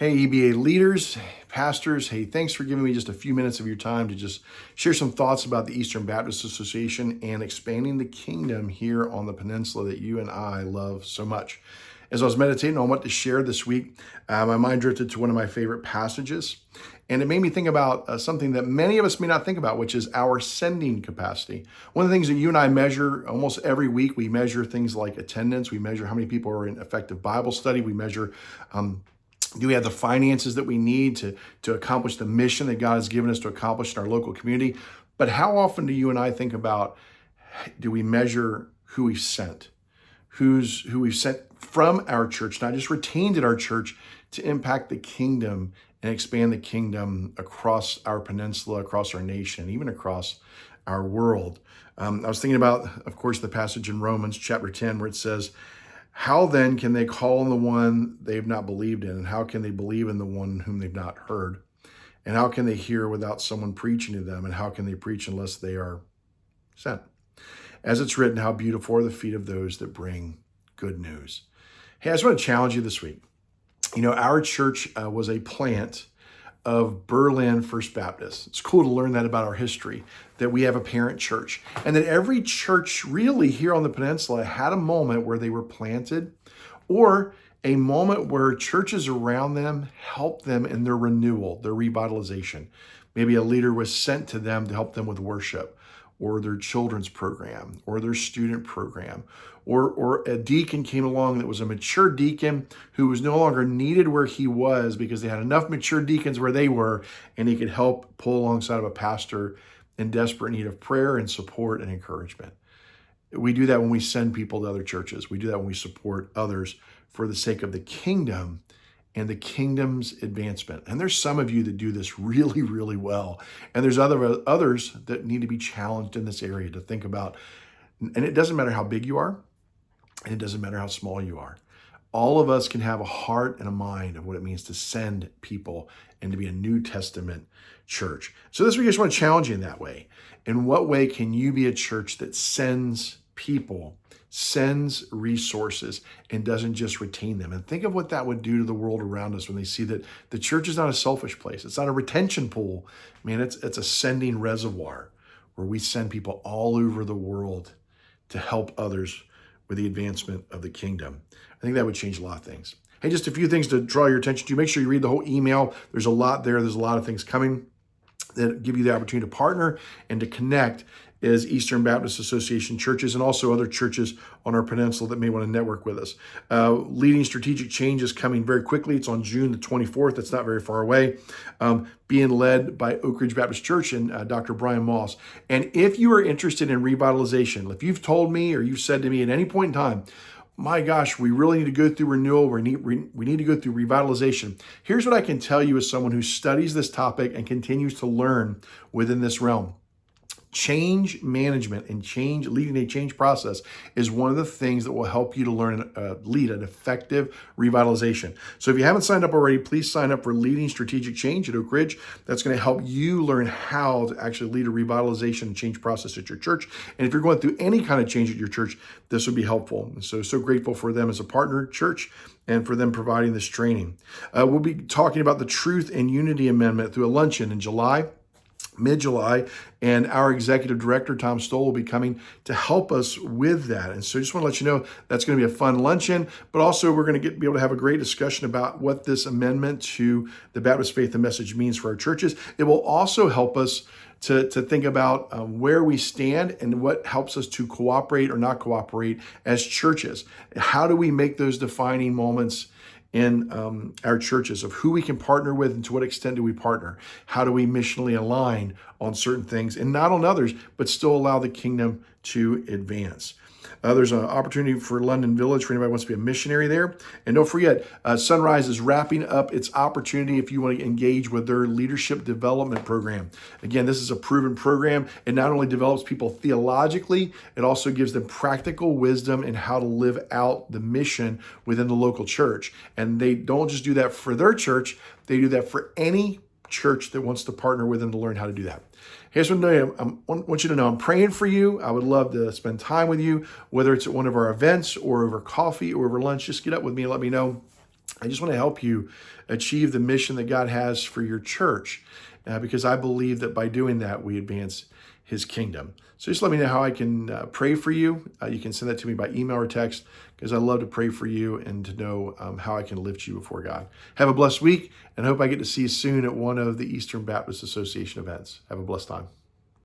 Hey, EBA leaders, pastors, hey, thanks for giving me just a few minutes of your time to just share some thoughts about the Eastern Baptist Association and expanding the kingdom here on the peninsula that you and I love so much. As I was meditating on what to share this week, my mind drifted to one of my favorite passages, and it made me think about something that many of us may not think about, which is our sending capacity. One of the things that you and I measure almost every week, we measure things like attendance, we measure how many people are in effective Bible study, we measure do we have the finances that we need to accomplish the mission that God has given us to accomplish in our local community? But how often do you and I think about, do we measure who we've sent? Who we've sent from our church, not just retained at our church, to impact the kingdom and expand the kingdom across our peninsula, across our nation, even across our world. I was thinking about, of course, the passage in Romans chapter 10 where it says, how then can they call on the one they've not believed in? And how can they believe in the one whom they've not heard? And how can they hear without someone preaching to them? And how can they preach unless they are sent? As it's written, how beautiful are the feet of those that bring good news. Hey, I just want to challenge you this week. You know, our church was a plant of Berlin First Baptist. It's cool to learn that about our history, that we have a parent church, and that every church really here on the peninsula had a moment where they were planted, or a moment where churches around them helped them in their renewal, their revitalization. Maybe a leader was sent to them to help them with worship, or their children's program, or their student program, or a deacon came along that was a mature deacon who was no longer needed where he was because they had enough mature deacons where they were, and he could help pull alongside of a pastor in desperate need of prayer and support and encouragement. We do that when we send people to other churches. We do that when we support others for the sake of the kingdom and the kingdom's advancement. And there's some of you that do this really, really well. And there's others that need to be challenged in this area to think about. And it doesn't matter how big you are, and it doesn't matter how small you are. All of us can have a heart and a mind of what it means to send people and to be a New Testament church. So this week I just want to challenge you in that way. In what way can you be a church that sends people, sends resources, and doesn't just retain them? And think of what that would do to the world around us when they see that the church is not a selfish place. It's not a retention pool. I mean, it's a sending reservoir where we send people all over the world to help others with the advancement of the kingdom. I think that would change a lot of things. Hey, just a few things to draw your attention to. Make sure you read the whole email. There's a lot there. There's a lot of things coming that give you the opportunity to partner and to connect as Eastern Baptist Association churches and also other churches on our peninsula that may want to network with us. Leading Strategic Change is coming very quickly. It's on June the 24th. It's not very far away. Being led by Oak Ridge Baptist Church and Dr. Brian Moss. And if you are interested in revitalization, if you've told me or you've said to me at any point in time, my gosh, we really need to go through renewal. We need to go through revitalization. Here's what I can tell you as someone who studies this topic and continues to learn within this realm. Change management and leading a change process is one of the things that will help you to lead an effective revitalization. So if you haven't signed up already, please sign up for Leading Strategic Change at Oak Ridge. That's going to help you learn how to actually lead a revitalization and change process at your church. And if you're going through any kind of change at your church, this would be helpful. So grateful for them as a partner church and for them providing this training. We'll be talking about the Truth and Unity Amendment through a luncheon in July. Mid-July, and our executive director, Tom Stoll, will be coming to help us with that. And so I just want to let you know that's going to be a fun luncheon, but also we're going to be able to have a great discussion about what this amendment to the Baptist Faith and Message means for our churches. It will also help us to think about where we stand and what helps us to cooperate or not cooperate as churches. How do we make those defining moments in our churches of who we can partner with and to what extent do we partner? How do we missionally align on certain things and not on others, but still allow the kingdom to advance? There's an opportunity for London Village for anybody who wants to be a missionary there. And don't forget, Sunrise is wrapping up its opportunity if you want to engage with their leadership development program. Again, this is a proven program. It not only develops people theologically, it also gives them practical wisdom in how to live out the mission within the local church. And they don't just do that for their church, they do that for any church that wants to partner with them to learn how to do that. Here's what I want you to know. I'm praying for you. I would love to spend time with you, whether it's at one of our events or over coffee or over lunch. Just get up with me and let me know. I just want to help you achieve the mission that God has for your church, because I believe that by doing that, we advance his kingdom. So just let me know how I can pray for you. You can send that to me by email or text, because I love to pray for you and to know how I can lift you before God. Have a blessed week, and I hope I get to see you soon at one of the Eastern Baptist Association events. Have a blessed time.